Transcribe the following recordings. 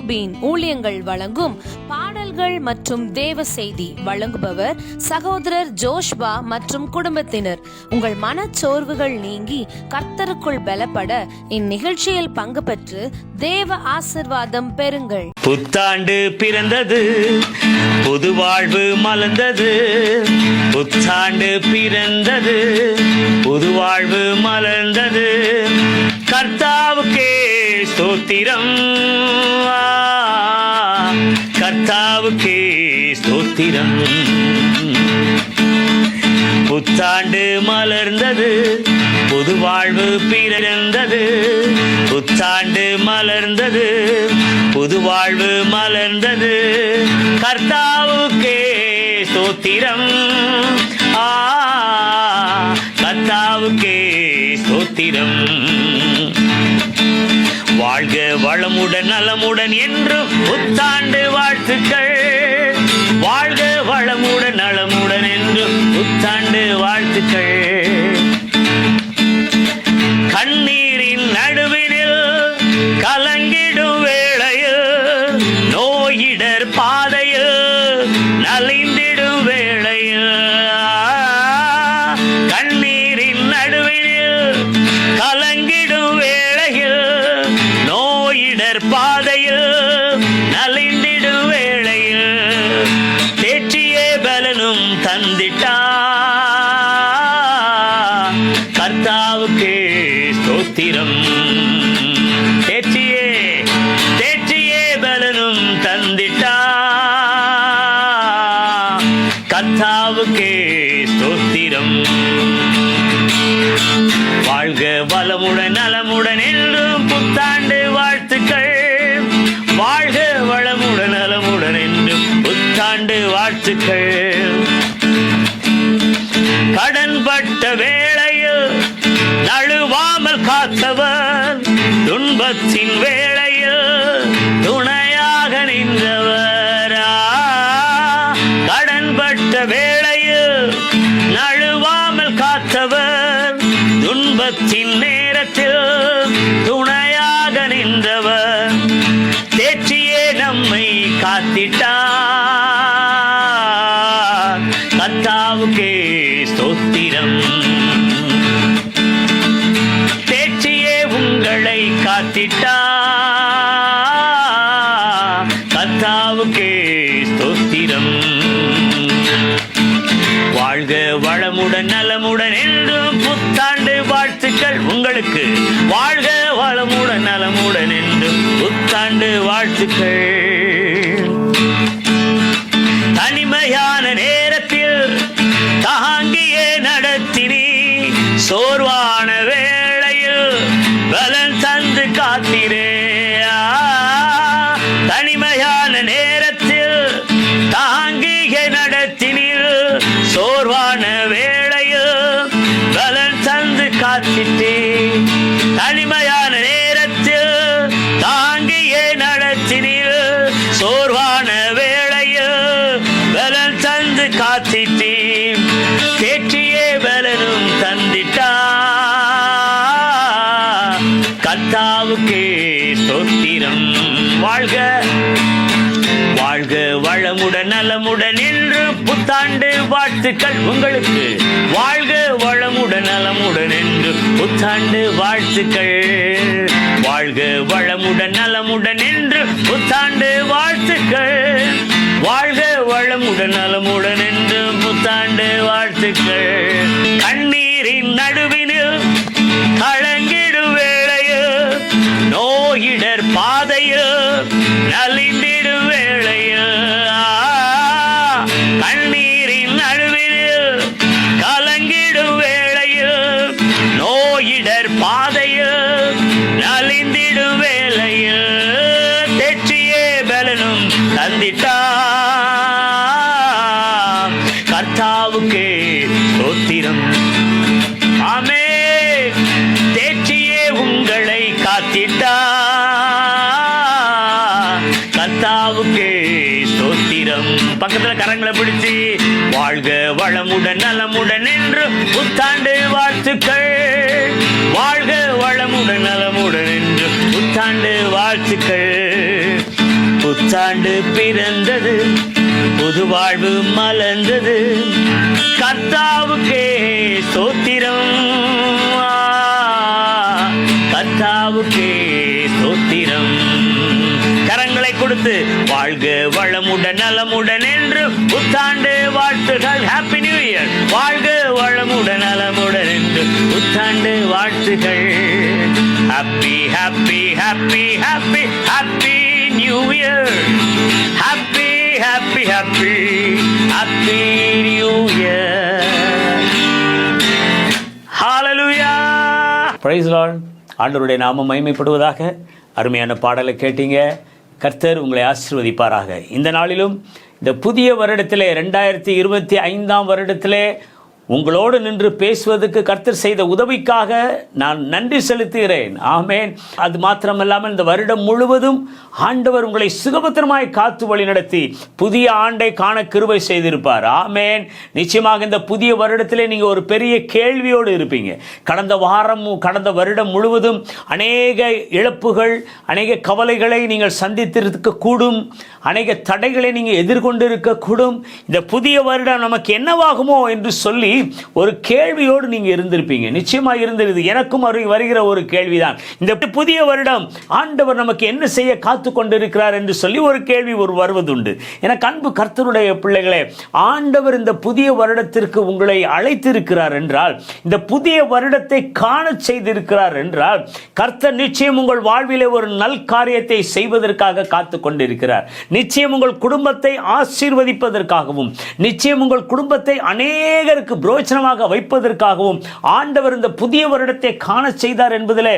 ராக்பீன் ஊழியங்கள் வழங்கும் பாடல்கள் மற்றும் தேவ செய்தி வழங்குபவர் சகோதரர் ஜோஷ்பா மற்றும் குடும்பத்தினர். உங்கள் மனச்சோர்வுகள் நீங்கி கர்த்தருக்குள் பலப்பட இந்நிகழ்ச்சியில் பங்கு பெற்று தேவ ஆசீர்வாதம் பெறுங்கள். புத்தாண்டு பிறந்தது, புது வாழ்வு மலர்ந்தது. புத்தாண்டு பிறந்தது, புது வாழ்வு மலர்ந்தது. கர்த்தாவுக்கே ஸ்தோத்திரம், கர்த்தாவுக்கே ஸ்தோத்திரம். புத்தாண்டு மலர்ந்தது, புது வாழ்வு பிறந்தது. புத்தாண்டு மலர்ந்தது, புது வாழ்வு மலர்ந்தது. கர்த்தாவுக்கே ஸ்தோத்திரம், கர்த்தாவுக்கே ஸ்தோத்திரம். வாழ்க வளமுடன் நலமுடன் என்றும் புத்தாண்டு வாழ்த்துக்கள். வாழ்க வளமுடன் நலமுடன் என்றும் புத்தாண்டு வாழ்த்துக்கள். கண்ணீரின் நடுவினில் கலங்கிடும் வேளையில், நோயிடர் பாதையில் நலிந்திடும் வேளையில், கண்ணீரின் நடுவினில் கலங்கிடும் வேளையில், நோயிடர் பாதையில் நலிந்திடும் வேளையில், தேற்றியே பலனும் தந்திட்டா கர்த்தாவுக்கே ஸ்தோத்திரம். தேற்றியே பலனும் தந்திட்டா கர்த்தாவுக்கே ஸ்தோத்திரம். வாழ்க வளமுடன் நலமுடன் என்றும் புத்தாண்டு வாழ்த்துக்கள். வாழ்க வளமுடன் நலமுடன் என்றும் புத்தாண்டு வாழ்த்துக்கள். கடன்பட்ட வேளையில் நழுவாமல் காத்தவர், துன்பத்தின் வேளையில் துணையாக நின்றவர். கடன்பட்ட வேளையில் நழுவாமல் காத்தவர், துன்பத்தின் நேரத்தில் துணையாக நின்றவர். தேற்றியே நம்மை காத்திட்டார் கர்த்தாவுக்கே ஸ்தோத்திரம். தேற்றியே உங்களை காத்திட்டார் கர்த்தாவுக்கே ஸ்தோத்திரம். வாழ்க வளமுடன் நலமுடன் என்றும் புத்தாண்டு வாழ்த்துக்கள் உங்களுக்கு. வாழ்க வளமுடன் நலமுடன் என்றும் புத்தாண்டு வாழ்த்துக்கள். தனிமையான நேரத்தில் தாங்கியே நடத்தினி, சோர்வான வேளையில் பலன் தந்து காத்திரே. தனிமையான நேரத்தில் தாங்கியே நடத்தினீர், சோர்வான வேளையில் பலன் தந்து காத்திட்டே. தனிமையான நேரத்தில் தாங்கியே நடத்தினீர், சோர்வான வேளையில் பலன் தந்து காத்திட்டே. தேற்றியே பலனும் தந்திட்டா கர்த்தாவுக்கே ஸ்தோத்திரம். வாழ்க வாழ்க வளமுடன் நலமுடன் என்று புத்தாண்டு வாழ்த்துக்கள் உங்களுக்கு. வாழ்க வளமுடன் நலமுடன் என்று புத்தாண்டு வாழ்த்துக்கள். வாழ்க வளமுடன் நலமுடன் என்று புத்தாண்டு வாழ்த்துக்கள். வாழ்க வளமுடன் நலமுடன் என்று புத்தாண்டு வாழ்த்துக்கள். கண்ணீரின் நடுவினில் கலங்கிடும் வேளையில், நோயிடர் பாதையில் நலிந்திடும் வேளையில், கண்ணீரின் நடுவினில் கலங்கிடும் வேளையில், நோயிடர் பாதையில் நலிந்திடும் வேளையில், தேற்றியே பலனும் தந்திட்டா கர்த்தாவுக்கே ஸ்தோத்திரம். ஆமே, தேற்றியே உங்களை காத்திட்டா கர்த்தாவுக்கே ஸ்தோத்திரம். பக்கத்துல கரங்களை பிடிச்சி வாழ்க வளமுடன் நலமுடன் என்று புத்தாண்டு வாழ்த்துக்கள். வாழ்க வளமுடன் நலமுடன் என்று புத்தாண்டு வாழ்த்துக்கள். புத்தாண்டு பிறந்தது, புது வாழ்வு மலர்ந்தது. கர்த்தாவுக்கே ஸ்தோத்திரம், கர்த்தாவுக்கே ஸ்தோத்திரம். கரங்களை கொடுத்து வாழ்க வளமுடன் நலமுடன் என்று புத்தாண்டு வாழ்த்துகள். Happy new year. வாழ்க வளமுடன் நலமுடன் என்று புத்தாண்டு வாழ்த்துகள். Happy happy happy happy happy new year. Happy happy happy happy new year. Hallelujah. praise the Lord. ஆண்டவருடைய நாமம் மகிமைப்படுவதாக. அருமையான பாடலை கேட்டீங்க. கர்த்தர் உங்களை ஆசீர்வதிப்பாராக. இந்த நாளிலும் இந்த புதிய வருடத்திலே 2025 வருடத்திலே உங்களோடு நின்று பேசுவதற்கு கர்த்தர் செய்த உதவிக்காக நான் நன்றி செலுத்துகிறேன். ஆமேன். அது மாத்திரமல்லாமல் இந்த வருடம் முழுவதும் ஆண்டவர் உங்களை சுகபத்திரமாய் காத்து வழி நடத்தி புதிய ஆண்டை காண கிருபை செய்திருப்பார். ஆமேன். நிச்சயமாக இந்த புதிய வருடத்திலே நீங்கள் ஒரு பெரிய கேள்வியோடு இருப்பீங்க. கடந்த வருடம் முழுவதும் அநேக இழப்புகள், அநேக கவலைகளை நீங்கள் சந்தித்திருக்க கூடும், அநேக தடைகளை நீங்கள் எதிர்கொண்டு இருக்கக்கூடும். இந்த புதிய வருடம் நமக்கு என்னவாகுமோ என்று சொல்லி ஒரு கேள்வியோடு நீங்க இருந்திருப்பீங்க. நிச்சயமாக இருந்திருது. எனக்கும் வருகிற ஒரு கேள்விதான், இந்த புதிய வருடம் ஆண்டவர் நமக்கு என்ன செய்ய காத்து கொண்டிருக்கிறார் என்று சொல்லி ஒரு கேள்வி வருவதுண்டு. எனக்கு அன்பு கர்த்தருடைய பிள்ளைகளே, ஆண்டவர் இந்த புதிய வருடத்திற்கு உங்களை அழைத்திருக்கிறார் என்றால், இந்த புதிய வருடத்தை காண செய்திருக்கிறார் என்றால், கர்த்தர் நிச்சயம் உங்கள் வாழ்விலே ஒரு நல் காரியத்தை செய்வதற்காக காத்து கொண்டிருக்கிறார். நிச்சயம் உங்கள் குடும்பத்தை ஆசீர்வதிப்பதற்காகவும், நிச்சயம் உங்கள் குடும்பத்தை அநேகருக்கு பிரோஜனமாக வைப்பதற்காகவும் ஆண்டவர் இந்த புதிய வருடத்தை காண செய்தார் என்பதில்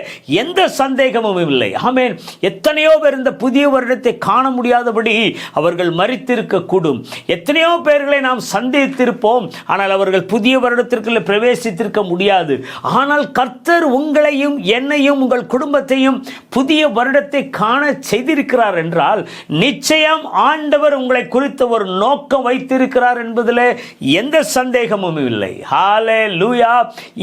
எந்த சந்தேகமும் இல்லை. ஆமென். எத்தனையோ பேர் இந்த புதிய வருடத்தை காண முடியாதபடி அவர்கள் மரித்திருக்க கூடும். எத்தனையோ பேர்களை நாம் சந்தித்திருப்போம், ஆனால் அவர்கள் புதிய வருடத்திற்குள்ள பிரவேசித்திருக்க முடியாது. ஆனால் கர்த்தர் உங்களையும் என்னையும் உங்கள் குடும்பத்தையும் புதிய வருடத்தை காண செய்திருக்கிறார் என்றால், நிச்சயம் ஆண்டவர் உங்களை குறித்த ஒரு நோக்கம் வைத்திருக்கிறார் என்பதில் எந்த சந்தேகமும் இல்லை. ஹalleluya.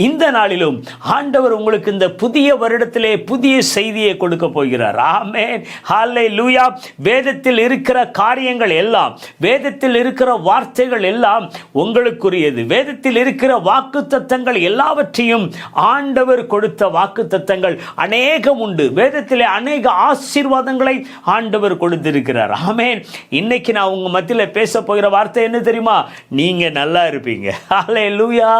இந்த நாளிலும் ஆண்டவர் உங்களுக்கு இந்த புதிய வருடத்திலே புதிய செய்தியை கொடுக்க போகிறார். ஆமென். ஹalleluya. வேதத்தில் இருக்கிற காரியங்கள் எல்லாம், வேதத்தில் இருக்கிற வார்த்தைகள் எல்லாம் உங்களுக்குரியது. வேதத்தில் இருக்கிற வாக்குத்தத்தங்கள் எல்லாவற்றையும் ஆண்டவர் கொடுத்த வாக்குத்தத்தங்கள் அநேகம் உண்டு. வேதத்திலே அநேக ஆசீர்வாதங்களை ஆண்டவர் கொடுத்திருக்கிறார். ஆமென். இன்னைக்கு நான் உங்க மத்தியில் பேச போகிற வார்த்தை என்ன தெரியுமா? நீங்க நல்லா இருப்பீங்க. ஹalleluya.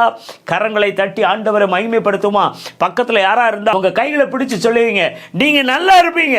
கரங்களை தட்டி ஆண்டவரை மகிமைப்படுத்துமா? பக்கத்தில் யாரா இருந்தா உங்க கைகளை பிடிச்சு சொல்லுவீங்க, நீங்க நல்லா இருப்பீங்க.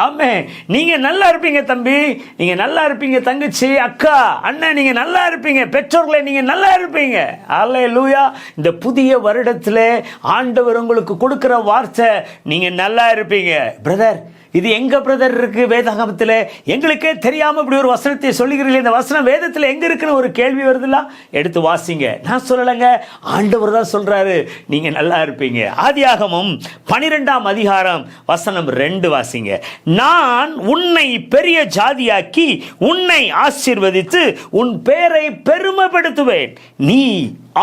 ஆமென். நீங்க நல்லா இருப்பீங்க தம்பி, நீங்க நல்லா இருப்பீங்க தங்கச்சி, அக்கா, அண்ணன், நீங்க நல்லா இருப்பீங்க. பெற்றோர்களை நீங்க நல்லா இருப்பீங்க. ஹalleluya. இந்த புதிய வருடத்திலே ஆண்டவர் உங்களுக்கு கொடுக்கிற வார்த்தை, நீங்க நல்லா இருப்பீங்க. பிரதர், இது எங்க பிரதர் இருக்கு வேதாகமத்தில்? எங்களுக்கே தெரியாம இப்படி ஒரு வசனத்தை சொல்லுகிறீர்கள், இந்த வசனம் வேதத்தில் எங்க இருக்குன்னு ஒரு கேள்வி வருதுல்ல, எடுத்து வாசிங்க. நான் சொல்லலைங்க, ஆண்டவர் தான் சொல்றாரு, நீங்க நல்லா இருப்பீங்க. ஆதியாகமம் 12ஆம் அதிகாரம் வசனம் 2 வாசிங்க. நான் உன்னை பெரிய ஜாதியாக்கி உன்னை ஆசீர்வதித்து உன் பேரை பெருமைப்படுத்துவேன், நீ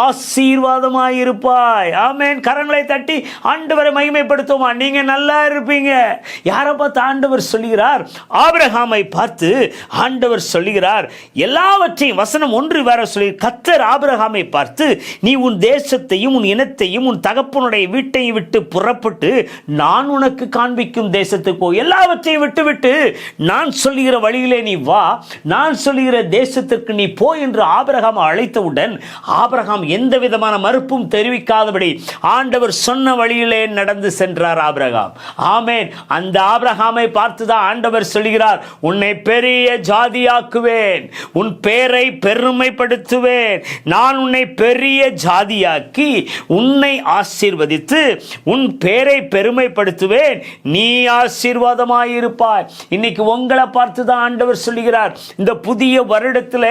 ஆசீர்வாதமாயிருப்பாய். ஆமென். கரங்களை தட்டி ஆண்டவரை மகிமைப்படுத்துமா? நீங்க நல்லா இருப்பீங்க. யாரை பார்த்து ஆண்டவர் சொல்லுகிறார்? ஆபிரகாமை பார்த்து ஆண்டவர் சொல்லுகிறார். எல்லாவற்றையும் வசனம் 1 வேற சொல்லி, கர்த்தர் ஆபிரகாமை பார்த்து, நீ உன் தேசத்தையும் உன் இனத்தையும் உன் தகப்பனுடைய வீட்டையும் விட்டு புறப்பட்டு நான் உனக்கு காண்பிக்கும் தேசத்துக்கு போ. எல்லாவற்றையும் விட்டுவிட்டு நான் சொல்லுகிற வழியிலே நீ வா, நான் சொல்லுகிற தேசத்திற்கு நீ போ என்று ஆபிரகாம் அழைத்தவுடன் ஆபிரகாம் எந்த விதமான மறுப்பும் தெரிவிக்காதபடி ஆண்டவர் சொன்ன வழியிலே நடந்து சென்றார் ஆபிரகாம். ஆமென். அந்த ஆபிரகாமை பார்த்துதான் ஆண்டவர் சொல்கிறார், உன்னை பெரிய ஜாதியாக்குவேன், உன் பேரை பெருமைப்படுத்துவேன், நான் உன்னை பெரிய ஜாதியாக்கி உன்னை ஆசீர்வதித்து உன் பேரை பெருமைப்படுத்துவேன், நீ ஆசீர்வாதமாயிருப்பாய். இன்னைக்கு உங்களை பார்த்துதான் ஆண்டவர் சொல்கிறார், இந்த புதிய வருடத்தில்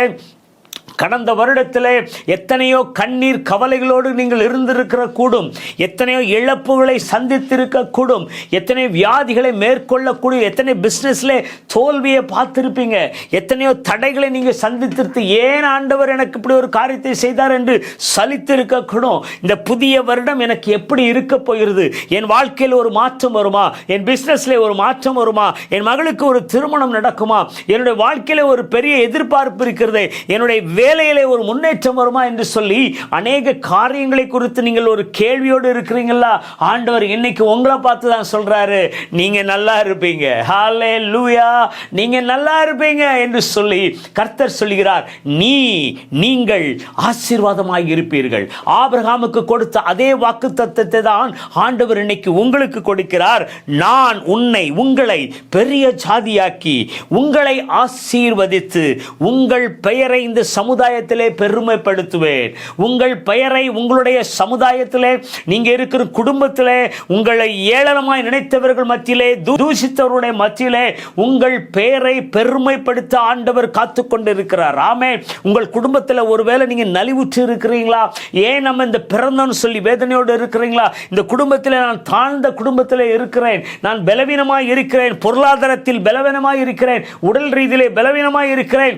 கடந்த வருடத்திலே எத்தனையோ கண்ணீர் கவலைகளோடு நீங்கள் இருந்திருக்கிற கூடும், எத்தனையோ இழப்புகளை சந்தித்திருக்க கூடும், எத்தனையோ வியாதிகளை மேற்கொள்ளக்கூடும், எத்தனை பிஸ்னஸ்ல தோல்வியை பார்த்திருப்பீங்க, எத்தனையோ தடைகளை நீங்கள் சந்தித்திருத்து ஏன் ஆண்டவர் எனக்கு இப்படி ஒரு காரியத்தை செய்தார் என்று சலித்திருக்க கூடும். இந்த புதிய வருடம் எனக்கு எப்படி இருக்க போகிறது, என் வாழ்க்கையில் ஒரு மாற்றம் வருமா, என் பிஸ்னஸ்ல ஒரு மாற்றம் வருமா, என் மகளுக்கு ஒரு திருமணம் நடக்குமா, என்னுடைய வாழ்க்கையில ஒரு பெரிய எதிர்பார்ப்பு இருக்கிறது, என்னுடைய வேலையிலே ஒரு முன்னேற்றம் வருமா என்று சொல்லி அநேக காரியங்களை குறித்து நீங்கள் ஒரு கேள்வியோடு இருக்கிறீங்களா? ஆண்டவர் இன்னைக்கு உங்களை பார்த்து தான் சொல்றாரு, நீங்க நல்லா இருப்பீங்க, ஹல்லேலூயா, நீங்க நல்லா இருப்பீங்க என்று சொல்லி கர்த்தர் சொல்கிறார். நீங்கள் ஆசீர்வாதமாய் இருப்பீர்கள். ஆபிரகாமுக்கு கொடுத்த அதே வாக்குத்தத்தத்தை தான் ஆண்டவர் இன்னைக்கு உங்களுக்கு கொடுக்கிறார். நான் உங்களை பெரிய ஜாதியாக்கி உங்களை ஆசீர்வதித்து உங்கள் பெயரை இந்த சமுதாயத்திலே பெருமைப்படுத்துவேன். உங்கள் பெயரை உங்களுடைய சமுதாயத்திலே, நீங்க இருக்கிற குடும்பத்திலே, உங்களை ஏளனமாய் நினைத்தவர்கள் மத்தியிலே, தூஷித்தவருடைய மத்தியிலே உங்கள் பெயரை பெருமைப்படுத்த ஆண்டவர் காத்து கொண்டிருக்கிறார். ஆமென். உங்கள் குடும்பத்தில் ஒருவேளை நீங்க நலிவுற்று இருக்கிறீங்களா? ஏன் நம்ம இந்த பிறந்தோன்னு சொல்லி வேதனையோடு இருக்கிறீங்களா? இந்த குடும்பத்தில் நான் தாழ்ந்த குடும்பத்தில் இருக்கிறேன், நான் பலவீனமாய் இருக்கிறேன், பொருளாதாரத்தில் பலவீனமாய் இருக்கிறேன், உடல் ரீதியிலே பலவீனமாய் இருக்கிறேன்,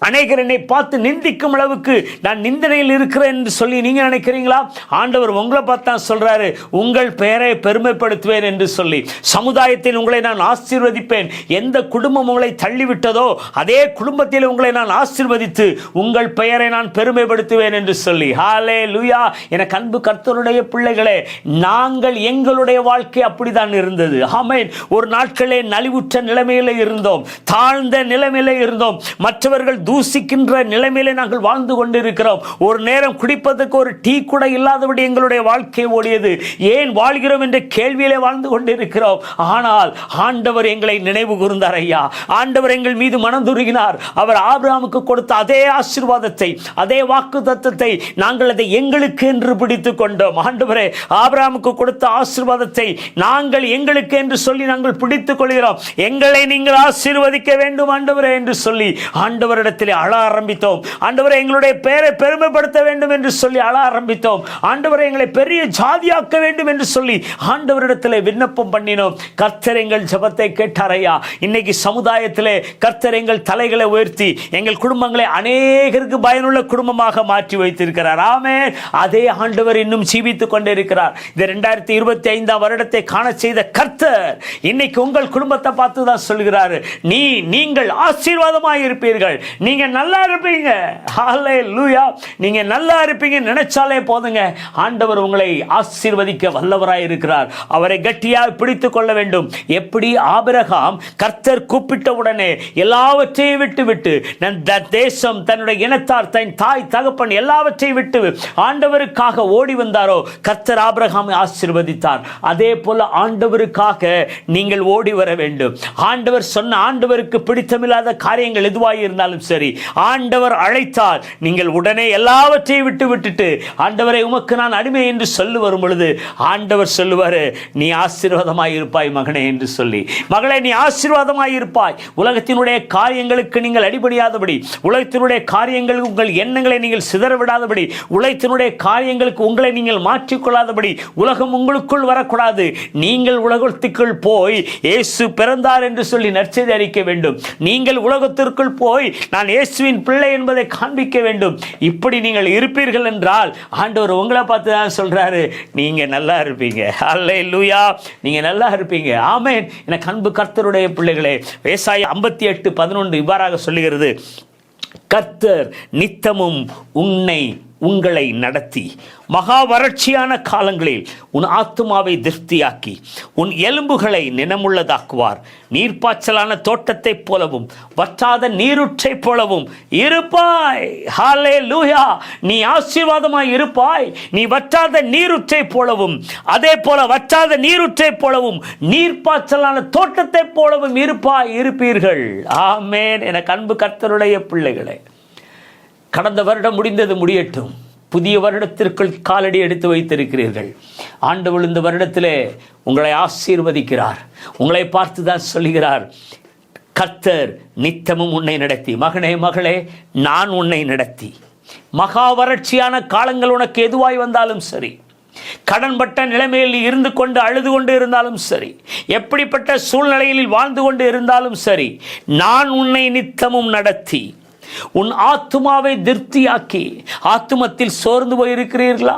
அநேகர் என்னை பார்த்து நிந்திக்கும் அளவுக்கு நான் நிந்தனையில் இருக்கிறேன் என்று சொல்லி நீங்க நினைக்கிறீங்களா? ஆண்டவர் உங்களை பார்த்து தான் சொல்றாரு, உங்கள் பெயரை பெருமைப்படுத்துவேன் என்று சொல்லி சமுதாயத்தில் உங்களை நான் ஆசீர்வதிப்பேன். எந்த குடும்பம் உங்களை தள்ளிவிட்டதோ அதே குடும்பத்தில் உங்களை நான் ஆசீர்வதித்து உங்கள் பெயரை நான் பெருமைப்படுத்துவேன் என்று சொல்லி. ஹல்லேலூயா. எனக்கு அன்பு கர்த்தருடைய பிள்ளைகளே, நாங்கள் எங்களுடைய வாழ்க்கை அப்படிதான் இருந்தது. ஆமென். ஒரு நாட்களே நலிவுற்ற நிலைமையில இருந்தோம், தாழ்ந்த நிலைமையில இருந்தோம், மற்றவர்கள் தூசிக்கின்ற நிலைமையிலே நாங்கள் வாழ்ந்து கொண்டிருக்கிறோம். ஒரு நேரம் குடிப்பதற்கு ஒரு டீ கூட இல்லாதபடி எங்களுடைய வாழ்க்கை ஓடியது. ஏன் வாழ்கிறோம் என்ற கேள்வியிலே வாழ்ந்து கொண்டிருக்கிறோம். ஆனால் ஆண்டவர் எங்களை நினைவு கூர்ந்தார். ஐயா, ஆண்டவர் எங்கள் மீது மனதுருகினார். அவர் ஆபிரகாமுக்கு கொடுத்த அதே ஆசீர்வாதத்தை, அதே வாக்குத்தத்தத்தை நாங்கள் அதை எங்களுக்கு என்று பிடித்துக் கொண்டோம். ஆண்டவரே, ஆபிரகாமுக்கு கொடுத்த ஆசீர்வாதத்தை நாங்கள் எங்களுக்கு என்று சொல்லி நாங்கள் பிடித்துக் கொள்கிறோம். எங்களை நீங்கள் ஆசீர்வதிக்க வேண்டும் ஆண்டவரே என்று சொல்லி ஆண்டவரிடத்தில் அழ ஆரம்பித்தோம். ஆண்டவரே, எங்களுடைய பெயரை பெருமைப்படுத்த வேண்டும் என்று சொல்லி அழ ஆரம்பித்தோம். ஆண்டவரே, எங்களை பெரிய ஜாதியாக்க வேண்டும் என்று சொல்லி ஆண்டவரிடத்தில் விண்ணப்பம் பண்ணினோம். கர்த்தர் எங்கள் ஜெபத்தை கேட்டார். ஐயா, இன்னைக்கு சமுதாயத்திலே கர்த்தர் எங்கள் தலைகளை உயர்த்தி எங்கள் குடும்பங்களை அநேகருக்கு பயனுள்ள குடும்பமாக மாற்றி வைத்திருக்கிறார். ஆமென். அதே ஆண்டவர் இன்னும் ஜீவித்துக் கொண்டே இருக்கிறார். இந்த 2025 வருடத்தை காண செய்த கர்த்தர் இன்னைக்கு உங்கள் குடும்பத்தை பார்த்து தான் சொல்கிறார், நீங்கள் ஆசீர்வாதமாய் இருப்பீர்கள், நீங்க நல்லா இருப்பீங்க. ஹல்லேலூயா. நீங்க நல்லா இருப்பீங்க நினைச்சாலே போதுங்க, ஆண்டவர் உங்களை ஆசீர்வதிக்க வல்லவராய் இருக்கிறார். அவரை கட்டியாக பிடித்துக் கொள்ள வேண்டும். எப்படி ஆபிரகாம் கர்த்தர் கூப்பிட்ட உடனே எல்லாவற்றையும் விட்டு தேசம், தன்னுடைய இனத்தார், தன் தாய் தகப்பன் எல்லாவற்றையும் விட்டு ஆண்டவருக்காக ஓடி வந்தாரோ, கர்த்தர் ஆபிரகாமை ஆசீர்வதித்தார். அதே போல ஆண்டவருக்காக நீங்கள் ஓடி வர வேண்டும். ஆண்டவர் சொன்ன, ஆண்டவருக்கு பிடித்தமில்லாத காரியங்கள் எதுவாக இருந்தாலும் சரி, ஆண்டவர் அழைத்தால் நீங்கள் உடனே எல்லாவற்றையும் விட்டுட்டு ஆண்டவரை உமக்கு நான் அடிமை என்று சொல்லி வரும் பொழுது ஆண்டவர் சொல்லுவாரு, நீ ஆசீர்வாதமாய் இருப்பாய் மகனே என்று சொல்லி. மகளே, நீ ஆசீர்வாதமாய் இருப்பாய். உலகத்தினுடைய காரியங்களுக்கு நீங்கள் அடிபடியாதபடி, உலகத்தினுடைய காரியங்களுக்கு உங்கள் எண்ணங்களை நீங்கள் சிதறவிடாதபடி, உலகத்தினுடைய காரியங்களுக்கு உங்களை நீங்கள் மாற்றிக்கொள்ளாதபடி, உலகம் உங்களுக்குள் வரக்கூடாது. நீங்கள் உலகத்திற்குள் போய் இயேசு பிறந்தார் என்று சொல்லி நற்செய்தி அறிவிக்க வேண்டும். நீங்கள் உலகத்திற்குள் போய் நான் இயேசுவின் பிள்ளை என்பதை காண்பிக்க வேண்டும். இப்படி நீங்கள் இருப்பீர்கள் என்றால் ஆண்டவர் உங்களை பார்த்து தான் சொல்றாரு, நீங்க நல்லா இருப்பீங்க. ஹல்லேலூயா. நீங்க நல்லா இருப்பீங்க. ஆமென். எனக்கு அன்பு கர்த்தருடைய பிள்ளைகளே, ஏசாயா 58:11 இவ்வாறாக சொல்லுகிறது, கர்த்தர் நித்தமும் உங்களை நடத்தி மகா வறட்சியான காலங்களில் உன் ஆத்துமாவை திருப்தியாக்கி உன் எலும்புகளை நினமுள்ளதாக்குவார். நீர்ப்பாய்ச்சலான தோட்டத்தை போலவும் வற்றாத நீருற்றை போலவும் இருப்பாய். ஹல்லேலூயா. நீ ஆசீர்வாதமாய் இருப்பாய். நீ வற்றாத நீருற்றை போலவும், அதே போல வற்றாத நீருற்றை போலவும் நீர்ப்பாய்ச்சலான தோட்டத்தை போலவும் இருப்பீர்கள். ஆமென். எனக்கு அன்பு கர்த்தருடைய பிள்ளைகளே, கடந்த வருடம் முடிந்தது முடியட்டும். புதிய வருடத்திற்குள் காலடி எடுத்து வைத்திருக்கிறீர்கள். ஆண்டவர் இந்த வருடத்திலே உங்களை ஆசீர்வதிக்கிறார். உங்களை பார்த்து தான் சொல்கிறார், கர்த்தர் நித்தமும் உன்னை நடத்தி, மகனே மகளே, நான் உன்னை நடத்தி, மகா வறட்சியான காலங்கள் உனக்கு எதுவாய் வந்தாலும் சரி, கடன்பட்ட நிலைமையில் இருந்து கொண்டு அழுது கொண்டு இருந்தாலும் சரி, எப்படிப்பட்ட சூழ்நிலையில் வாழ்ந்து கொண்டு இருந்தாலும் சரி, நான் உன்னை நித்தமும் நடத்தி உன் ஆத்துமாவை திருப்தியாக்கி. ஆத்துமத்தில் சோர்ந்து போயிருக்கிறீர்களா?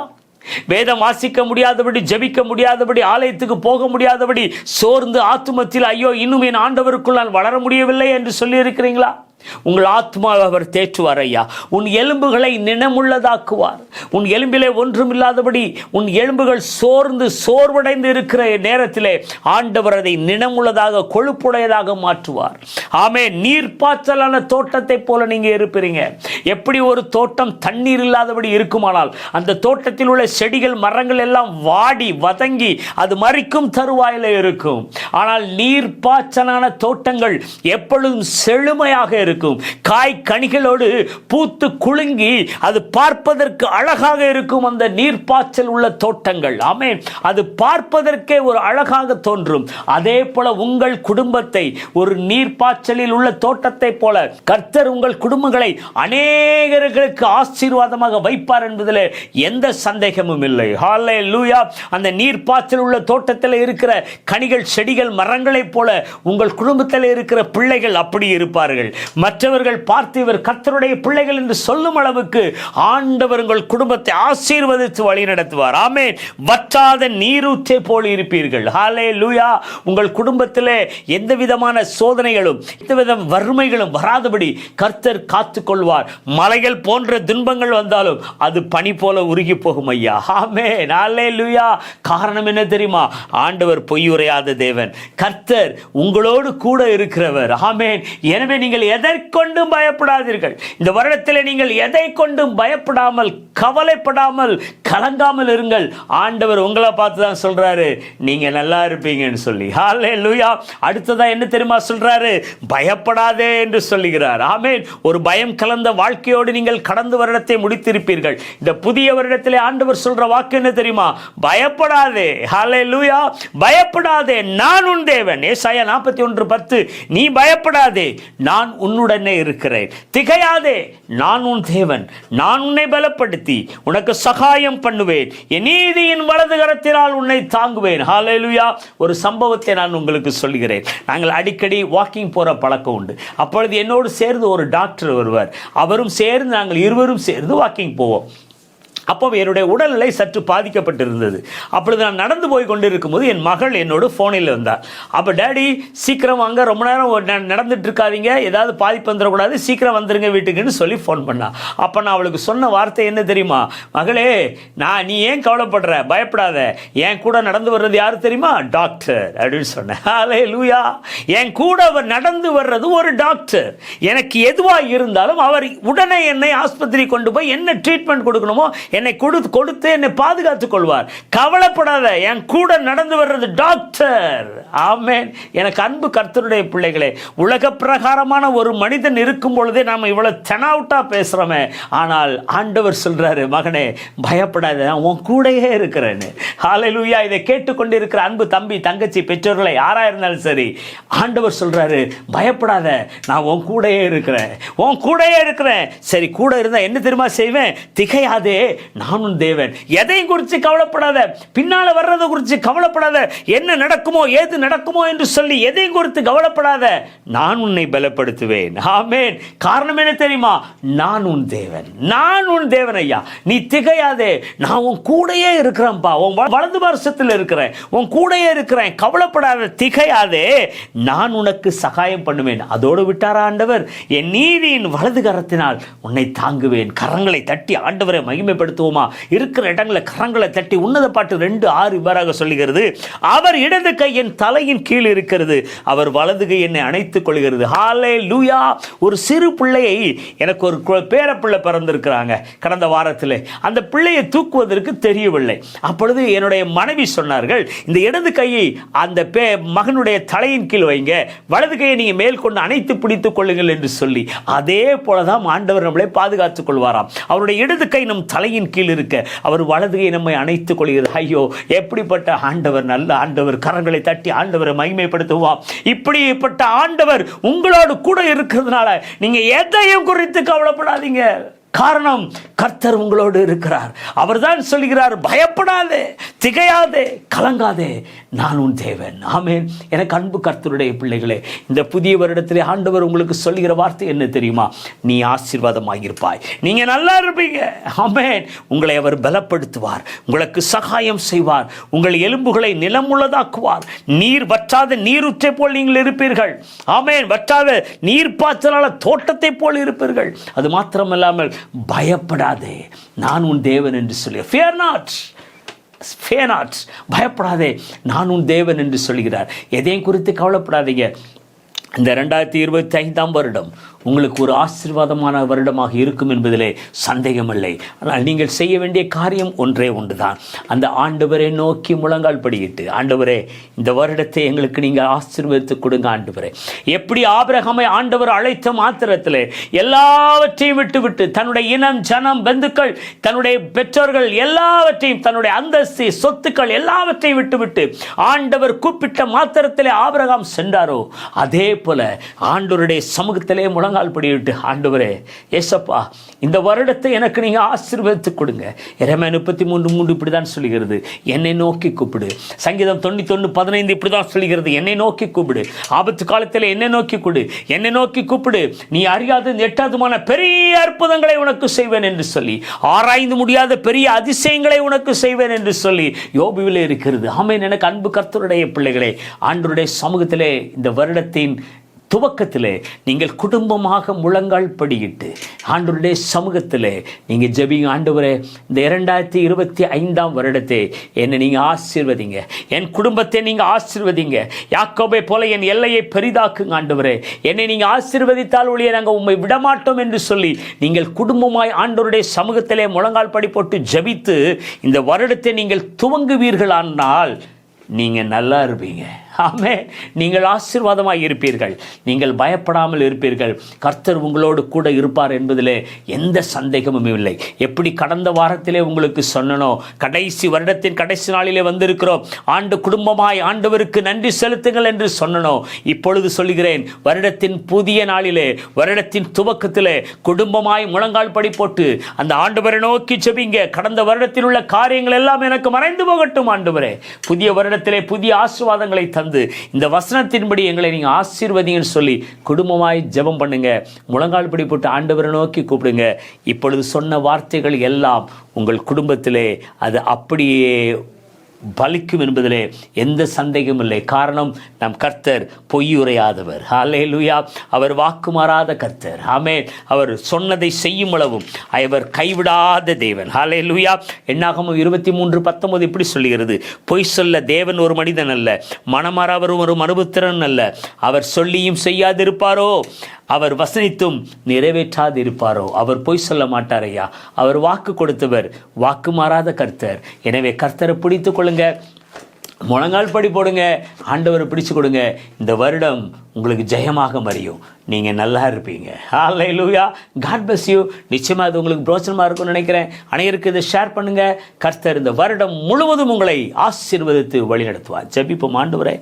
வேதம் வாசிக்க முடியாதபடி, ஜெபிக்க முடியாதபடி, ஆலயத்துக்கு போக முடியாதபடி சோர்ந்து ஆத்துமத்தில் ஐயோ இன்னும் என் ஆண்டவருக்குள் நான் வளர முடியவில்லை என்று சொல்லி இருக்கிறீங்களா? உங்கள் ஆத்மாவை அவர் தேற்றுவார் ஐயா. உன் எலும்புகளை நினமுள்ளதாக்குவார். உன் எலும்பிலே ஒன்றுமில்லாதபடி உன் எலும்புகள் சோர்வடைந்து இருக்கிற நேரத்திலே ஆண்டவர் அதை நினமுள்ளதாக, கொழுப்புடையதாக மாற்றுவார். ஆமே, நீர்ப்பாய்ச்சலான தோட்டத்தை போல நீங்க இருப்பீங்க. எப்படி ஒரு தோட்டம் தண்ணீர் இல்லாதபடி இருக்குமானால் அந்த தோட்டத்தில் உள்ள செடிகள் மரங்கள் எல்லாம் வாடி வதங்கி அது மரிக்கும் தருவாயில இருக்கும். ஆனால் நீர்ப்பாய்ச்சலான தோட்டங்கள் எப்பொழுதும் செழுமையாக இருக்கும். காய் கனிகளோடு பூத்து குலுங்கி அது பார்ப்பதற்கு அழகாக இருக்கும். அந்த நீர்ப்பாய்ச்சல் உள்ள தோட்டங்கள், ஆமென், அது பார்ப்பதற்கே ஒரு அழகாக தோன்றும். அதே போல உங்கள் குடும்பத்தை ஒரு நீர்ப்பாய்ச்சலில் உள்ள தோட்டத்தை போல கர்த்தர் உங்கள் குடும்பங்களை அநேகர்களுக்கு ஆசீர்வாதமாக வைப்பார் என்பதில் எந்த சந்தேகமும் இல்லை. ஹல்லேலூயா. அந்த நீர்ப்பாய்ச்சல் உள்ள தோட்டத்தில் இருக்கிற கனிகள், செடிகள், மரங்களைப் போல உங்கள் குடும்பத்தில் இருக்கிற பிள்ளைகள் அப்படி இருப்பார்கள். மற்றவர்கள் பார்த்து இவர் கர்த்தருடைய பிள்ளைகள் என்று சொல்லும் அளவுக்கு ஆண்டவர் உங்கள் குடும்பத்தை ஆசீர்வதித்து வழி நடத்துவார். ஆமென். வற்றாத நீரூற்றை போல் இருப்பீர்கள். ஹல்லேலூயா. உங்கள் குடும்பத்திலே எந்த விதமான சோதனைகளும் எந்தவித வறுமைகளும் வராதபடி கர்த்தர் காத்துக் கொள்வார். மலைகள் போன்ற துன்பங்கள் வந்தாலும் அது பனி போல உருகி போகும் ஐயா. ஆமென். ஹல்லேலூயா. காரணம் என்ன தெரியுமா? ஆண்டவர் பொய்யுரையாத தேவன். கர்த்தர் உங்களோடு கூட இருக்கிறவர். ஆமென். எனவே நீங்கள் எதற்கொண்டும் பயப்படாதீர்கள். இந்த வருடத்தில் நீங்கள் எதை கொண்டும் பயப்படாமல், கவலைப்படாமல், கலங்காமல் இருங்கள். ஆண்டவர் உங்களை பார்த்து தான் சொல்றாரு, நீங்க நல்லா இருப்பீங்கன்னு சொல்லி. ஹல்லேலூயா. அடுத்ததா என்ன தெரியுமா சொல்றாரு? பயப்படாதே என்று சொல்லுகிறார். ஆமென். ஒரு பயம் கலந்த வாழ்க்கையோடு நீங்கள் கடந்த வருடத்தை முடித்திருப்பீர்கள். இந்த புதிய வருடத்திலே ஆண்டவர் சொல்ற வாக்கு என்ன தெரியுமா? பயப்படாதே. ஹல்லேலூயா. பயப்படாதே, நான் உன் தேவன். ஏசாயா 41:10. நீ பயப்படாதே, நான் உன்னுடனே இருக்கிறேன். திகையாதே, நான் உன் தேவன். நான் உன்னை பலப்படுத்தி உனக்கு சகாயம் பண்ணுவேன். என் நீதியின் வலது கரத்தினால் உன்னை தாங்குவேன். ஹல்லேலூயா. ஒரு சம்பவத்தை நான் உங்களுக்கு சொல்கிறேன். நாங்கள் அடிக்கடி வாக்கிங் போற பழக்கம் உண்டு. அப்பொழுது என்னோடு சேர்ந்து ஒரு டாக்டர் வருவார். அவரும் சேர்ந்து நாங்கள் இருவரும் சேர்ந்து வாக்கிங் போவோம். அப்போ என்னுடைய உடல்நிலை சற்று பாதிக்கப்பட்டிருந்தது. அப்பொழுது நான் நடந்து போய் கொண்டிருக்கும் போது என் மகள் என்னோடு ஃபோனில் வந்தார். அப்போ டேடி சீக்கிரம் வாங்க, ரொம்ப நேரம் நடந்துட்டு இருக்காதீங்க, ஏதாவது பாதிப்பு வந்துடக்கூடாது, சீக்கிரம் வந்துருங்க வீட்டுக்குன்னு சொல்லி ஃபோன் பண்ணா. அப்போ நான் அவளுக்கு சொன்ன வார்த்தை என்ன தெரியுமா? மகளே, நீ ஏன் கவலைப்படுற, பயப்படாத, என் கூட நடந்து வர்றது யாரு தெரியுமா? டாக்டர் அப்படின்னு சொன்னேன். ஹல்லேலூயா. என் கூட அவர் நடந்து வர்றது ஒரு டாக்டர். எனக்கு எதுவாக இருந்தாலும் அவர் உடனே என்னை ஆஸ்பத்திரி கொண்டு போய் என்ன ட்ரீட்மெண்ட் கொடுக்கணுமோ என்னை கொடுத்து என்னை பாதுகாத்துக் கொள்வார். கவலைப்படாத, என் கூட நடந்து வர்றது டாக்டர். ஆமென். எனக்கு அன்பு கர்த்தருடைய பிள்ளைகளே, உலக பிரகாரமான ஒரு மனிதன் இருக்கும் பொழுதே நாம் இவ்வளவு தெனாவுட்டா பேசுறோமே, ஆனால் ஆண்டவர் சொல்றாரு, மகனே பயப்படாத, நான் உன் கூடயே இருக்கிறேன்னு. ஹல்லேலூயா. இதை கேட்டுக்கொண்டிருக்கிற அன்பு தம்பி, தங்கச்சி, பெற்றோர்களை யாரா இருந்தாலும் சரி, ஆண்டவர் சொல்றாரு, பயப்படாத, நான் உன் கூடயே இருக்கிறேன், உன் கூடயே இருக்கிறேன். சரி, கூட இருந்தா என்ன தெரியுமா செய்வேன்? திகையாதே, நான் உன் தேவன். எதையும் குறித்து கவலைப்படாத, பின்னால வர்றதை குறித்து கவலைப்படாத, என்ன நடக்குமோ ஏது நடக்குமோ என்று சொல்லி எதையும் குறித்து கவலைப்படாத, நான் உன்னை பலப்படுத்துவேன். ஆமென். காரணம் என்ன தெரியுமா? நான் உன் தேவன், நான் உன் தேவன் ஐயா. நீ திகையாதே, நான் உன் கூடயே இருக்கிறேன்ப்பா, உன் வலது வருஷத்தில் இருக்கிறேன், உன் கூடயே இருக்கிறேன், கவலைப்படாத, திகையாதே, நான் உனக்கு சகாயம் பண்ணுவேன். அதோடு விட்டாரா ஆண்டவர்? என் நீதியின் வலது கரத்தினால் உன்னை தாங்குவேன். கரங்களை தட்டி ஆண்டவரை மகிமைப்படுத்துவோமா? இருக்கிற இடங்களை கரங்களை தட்டி உன்னத பாட்டு 2:6 இவ்வாறாக சொல்லுகிறது, அவர் இடது கை என் தலையின் கீழ் இருக்கிறது, அவர் வலது கை என்னை அணைத்துக் கொள்கிறது. ஹல்லேலூயா. ஒரு சிறு பிள்ளையை, எனக்கு ஒரு பேரப்பிள்ளை பிறந்திருக்கிறாங்க கடந்த வாரத்தில். அந்த பிள்ளையை தூக்குவதற்கு தெரியவில்லை. அப்பொழுது என்னுடைய மனைவி சொன்னார்கள், இந்த இடது கையை அந்த மகனுடைய தலையின் கீழ் வைங்க, வலது கையை நீங்க மேல் கொண்டு அணைத்து பிடித்துக் கொள்ளுங்கள் என்று சொல்லி. அதே போலதான் ஆண்டவர் நம்மளை பாதுகாத்துக் கொள்வாராம். அவருடைய இடது கை நம் தலையின் கையின் கீழ் இருக்க அவர் வலதுகை நம்மை அணைத்துக் கொள்கிறது. ஐயோ, எப்படிப்பட்ட ஆண்டவர், நல்ல ஆண்டவர். கரங்களை தட்டி ஆண்டவரை மகிமைப்படுத்துவோம். இப்படிப்பட்ட ஆண்டவர் உங்களோடு கூட இருக்கிறதுனால நீங்க எதையும் குறித்து கவலைப்படாதீங்க. காரணம், கர்த்தர் உங்களோடு இருக்கிறார். அவர்தான் சொல்கிறார், பயப்படாதே, திகையாதே, கலங்காதே, நான் உன் தேவன். ஆமென். எனக்கு அன்பு கர்த்தருடைய பிள்ளைகளே, இந்த புதிய வருடத்திலே ஆண்டவர் உங்களுக்கு சொல்லுகிற வார்த்தை என்ன தெரியுமா? நீ ஆசீர்வாதமாயிருப்பாய், நீங்க நல்லா இருப்பீங்க. ஆமென். உங்களை அவர் பலப்படுத்துவார், உங்களுக்கு சகாயம் செய்வார், உங்கள் எலும்புகளை நிலமுள்ளதாக்குவார். நீர் வற்றாத நீரூற்றை போல் நீங்கள் இருப்பீர்கள். ஆமென். வற்றாத நீர் பாய்ச்சலான தோட்டத்தை போல் இருப்பீர்கள். அது மாத்திரமல்லாமல் பயப்படாதே, நான் உன் தேவன் என்று சொல்லி, fear not, பயப்படாதே, நான் உன் தேவன் என்று சொல்கிறார். எதையும் குறித்து கவலைப்படாதீங்க. இந்த 2025ஆம் வருடம் உங்களுக்கு ஒரு ஆசீர்வாதமான வருடமாக இருக்கும் என்பதிலே சந்தேகமில்லை. ஆனால் நீங்கள் செய்ய வேண்டிய காரியம் ஒன்றே ஒன்றுதான். அந்த ஆண்டவரை நோக்கி முழங்கால் படியிட்டு, ஆண்டவரே, இந்த வருடத்தை எங்களுக்கு நீங்கள் ஆசீர்வதித்து கொடுங்க ஆண்டவரே. எப்படி ஆபிரகாமை ஆண்டவர் அழைத்த மாத்திரத்திலே எல்லாவற்றையும் விட்டுவிட்டு, தன்னுடைய இனம், ஜனம், பந்துக்கள், தன்னுடைய பெற்றோர்கள் எல்லாவற்றையும், தன்னுடைய அந்தஸ்து, சொத்துக்கள் எல்லாவற்றையும் விட்டுவிட்டு ஆண்டவர் கூப்பிட்ட மாத்திரத்திலே ஆபிரகாம் சென்றாரோ, அதே போல ஆண்டவருடைய சமூகத்திலே முழங்கால் படியிட்டு, ஆண்டவரே, ஏசப்பா, இந்த வருடத்தை எனக்கு நீங்க ஆசீர்வதித்து கொடுங்க. எரேமியா 33:3 இப்படிதான் சொல்லுகிறது, என்னை நோக்கி கூப்பிடு. சங்கீதம் 91:15 இப்படிதான் சொல்லுகிறது, என்னை நோக்கி கூப்பிடு. ஆபத்து காலத்தில் என்னை நோக்கி கூப்பிடு, என்னை நோக்கி கூப்பிடு, நீ அறியாத எட்டாதமான பெரிய அற்புதங்களை உனக்கு செய்வேன் என்று சொல்லி, ஆராய்ந்து முடியாத பெரிய அதிசயங்களை உனக்கு செய்வேன் என்று சொல்லி யோபுவிலே இருக்கிறது. ஆமென். எனக்கு அன்பு கர்த்தருடைய பிள்ளைகளே, ஆண்டவருடைய சமூகத்திலே இந்த வருடத்தின் துவக்கத்திலே நீங்கள் குடும்பமாக முழங்கால் படியிட்டு ஆண்டவருடைய சமூகத்திலே நீங்கள் ஜெபிங்க. ஆண்டவரே, இந்த 2025ஆம் வருடத்தை என்னை நீங்கள் ஆசீர்வதிங்க, என் குடும்பத்தை நீங்கள் ஆசீர்வதிங்க, யாக்கோபை போல என் எல்லையை பெரிதாக்குங்க. ஆண்டவரே, என்னை நீங்கள் ஆசீர்வதித்தால் ஒழிய நாங்கள் உம்மை விடமாட்டோம் என்று சொல்லி நீங்கள் குடும்பமாய் ஆண்டவருடைய சமூகத்திலே முழங்கால் படி போட்டு ஜெபித்து இந்த வருடத்தை நீங்கள் துவங்குவீர்களானால் நீங்கள் நல்லா இருப்பீங்க. ஆமென். நீங்கள் ஆசீர்வாதமாக இருப்பீர்கள், நீங்கள் பயப்படாமல் இருப்பீர்கள். கர்த்தர் உங்களோடு கூட இருப்பார் என்பதிலே எந்த சந்தேகமும் இல்லை. எப்படி கடந்த வாரத்திலே உங்களுக்கு சொன்னனோ, கடைசி வருடத்தின் கடைசி நாளிலே வந்திருக்கிறோம், ஆண்டு குடும்பமாய் ஆண்டவருக்கு நன்றி செலுத்துங்கள் என்று சொன்னனோ, இப்பொழுது சொல்கிறேன், வருடத்தின் புதிய நாளிலே, வருடத்தின் துவக்கத்திலே குடும்பமாய் முழங்கால் படி போட்டு அந்த ஆண்டவரை நோக்கி ஜெபிங்க. கடந்த வருடத்தில் உள்ள காரியங்கள் எல்லாம் எனக்கு மறைந்து போகட்டும் ஆண்டவரே. புதிய வருடத்திலே புதிய ஆசீர்வாதங்களை தந்து இந்த வசனத்தின்படி எங்களை நீங்க ஆசீர்வதிங்கன்னு சொல்லி குடும்பமாய் ஜெபம் பண்ணுங்க. முழங்கால் படி போட்டு ஆண்டவரை நோக்கி கூப்பிடுங்க. இப்பொழுது சொன்ன வார்த்தைகள் எல்லாம் உங்கள் குடும்பத்திலே அது அப்படியே பலிக்கும் என்பதிலே எந்த சந்தேகமும் இல்லை. காரணம், நம் கர்த்தர் பொய்யுரையாதவர். ஹல்லேலூயா. அவர் வாக்கு மாறாத கர்த்தர். ஆமென். அவர் சொன்னதை செய்யும் அளவும் அவர் கைவிடாத தேவன். ஹல்லேலூயா. என்னாகமம் 23:19 இப்படி சொல்லுகிறது, பொய் சொல்ல தேவன் ஒரு மனிதன் அல்ல, மனமாறவரும் ஒரு மனுபுத்திரன் அல்ல. அவர் சொல்லியும் செய்யாதிருப்பாரோ, அவர் வசனித்தும் நிறைவேற்றாதிருப்பாரோ. அவர் பொய் சொல்ல மாட்டார் ஐயா. அவர் வாக்கு கொடுத்தவர், வாக்கு மாறாத கர்த்தர். எனவே கர்த்தரை பிடித்துக் கொள்ளுங்க, முழங்கால் படி போடுங்க, ஆண்டவரை பிடிச்சு கொடுங்க. இந்த வருடம் உங்களுக்கு ஜெயமாக மறியும், நீங்கள் நல்லா இருப்பீங்க. ஹல்லேலூயா. God bless you. நிச்சயமாக அது உங்களுக்கு பிரோஜனமாக இருக்கும்னு நினைக்கிறேன். அனைவருக்கு இதை ஷேர் பண்ணுங்க. கர்த்தர் இந்த வருடம் முழுவதும் உங்களை ஆசீர்வதித்து வழிநடத்துவார். ஜெபிப்போம். ஆண்டவரே,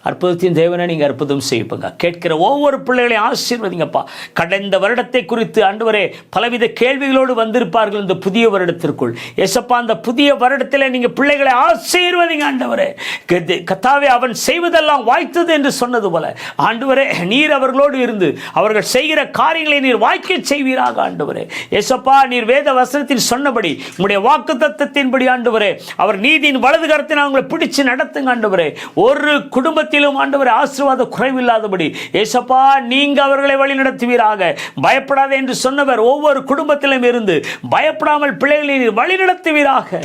அற்புதத்தின் தேவனை நீங்கள் அற்புதம் செய்யுங்க. கேட்கிற ஒவ்வொரு பிள்ளைகளையும் ஆசீர்வதிங்கப்பா. கடந்த வருடத்தை குறித்து ஆண்டவரே பலவித கேள்விகளோடு வந்திருப்பார்கள் இந்த புதிய வருடத்திற்குள். ஏசப்பா, அந்த புதிய வருடத்தில் நீங்கள் பிள்ளைகளை ஆசீர்வதிங்க ஆண்டவரே. கர்த்தாவே, அவன் செய்வதெல்லாம் வாய்த்தது என்று சொன்னது போல ஆண்டவரே, நீர் அவர்களோடு இருந்து அவர்கள் செய்கிற காரியங்களை நீர் வாய்க்க செய்வீராக ஆண்டவரே. ஏசப்பா, நீர் வேத வசனத்தில் சொன்னபடி உம்முடைய வாக்குத்தத்தத்தின்படி ஆண்டவரே அவர் நீதியின் வலது கரத்தை அவங்களை பிடிச்சு நடத்துங்க ஆண்டவரே. ஒரு குடும்பத்திலும் ஆண்டவரே ஆசீர்வாத குறைவில்லாதபடி ஏசப்பா நீங்க அவர்களை வழி நடத்துவீராக. பயப்படாத என்று சொன்னவர் ஒவ்வொரு குடும்பத்திலும் இருந்து பயப்படாமல் பிள்ளைகளை நீர் வழி நடத்துவீராக.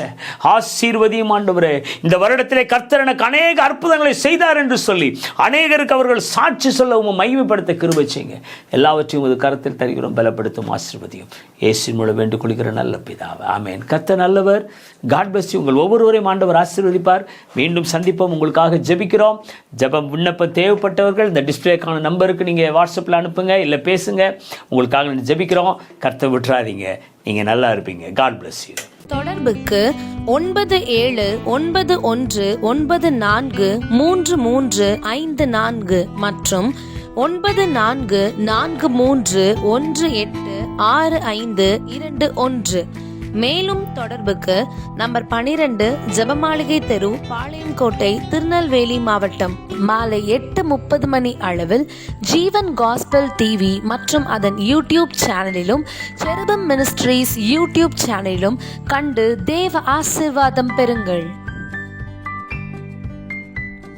ஆசீர்வதியும் ஆண்டவரே. இந்த வருடத்திலே கர்த்தர் எனக்கு அநேக அற்புதங்களை செய்தார் என்று சொல்லி அநேகருக்கு அவர்கள் சாட்சி சொல்ல மகிமைப்படுத்த கிருபை செய்யுங்க. எல்லாவற்றையும் ஒரு கருத்தில் தருகிறோம். பலப்படுத்தும், ஆசீர்வதியும். இயேசுவின் மூலம் வேண்டிக் கொள்கிற நல்ல பிதாவே, ஆமென். கர்த்தர் நல்லவர். God bless you. உங்கள் ஒவ்வொருவரையும் ஆண்டவர் ஆசீர்வதிப்பார். மீண்டும் சந்திப்போம். உங்களுக்காக ஜெபிக்கிறோம். ஜெபம் விண்ணப்பம் தேவைப்பட்டவர்கள் இந்த டிஸ்பிளேக்கான நம்பருக்கு நீங்கள் வாட்ஸ்அப்பில் அனுப்புங்க, இல்லை பேசுங்க. உங்களுக்காக ஜெபிக்கிறோம். கர்த்தர் விட்டுறாதீங்க. நீங்கள் நல்லா இருப்பீங்க. God bless you. தொடர்புக்கு 9719943354 மற்றும் 9443186521. மேலும் தொடர்புக்கு நம்பர் 12 ஜெபமாளிகை தெரு, பாளையங்கோட்டை, திருநெல்வேலி மாவட்டம். மாலை 8:30 மணி அளவில் ஜீவன் காஸ்பல் டிவி மற்றும் அதன் யூடியூப் சேனலிலும் செருபம் மினிஸ்ட்ரீஸ் யூடியூப் சேனலிலும் கண்டு தேவ ஆசீர்வாதம் பெறுங்கள்.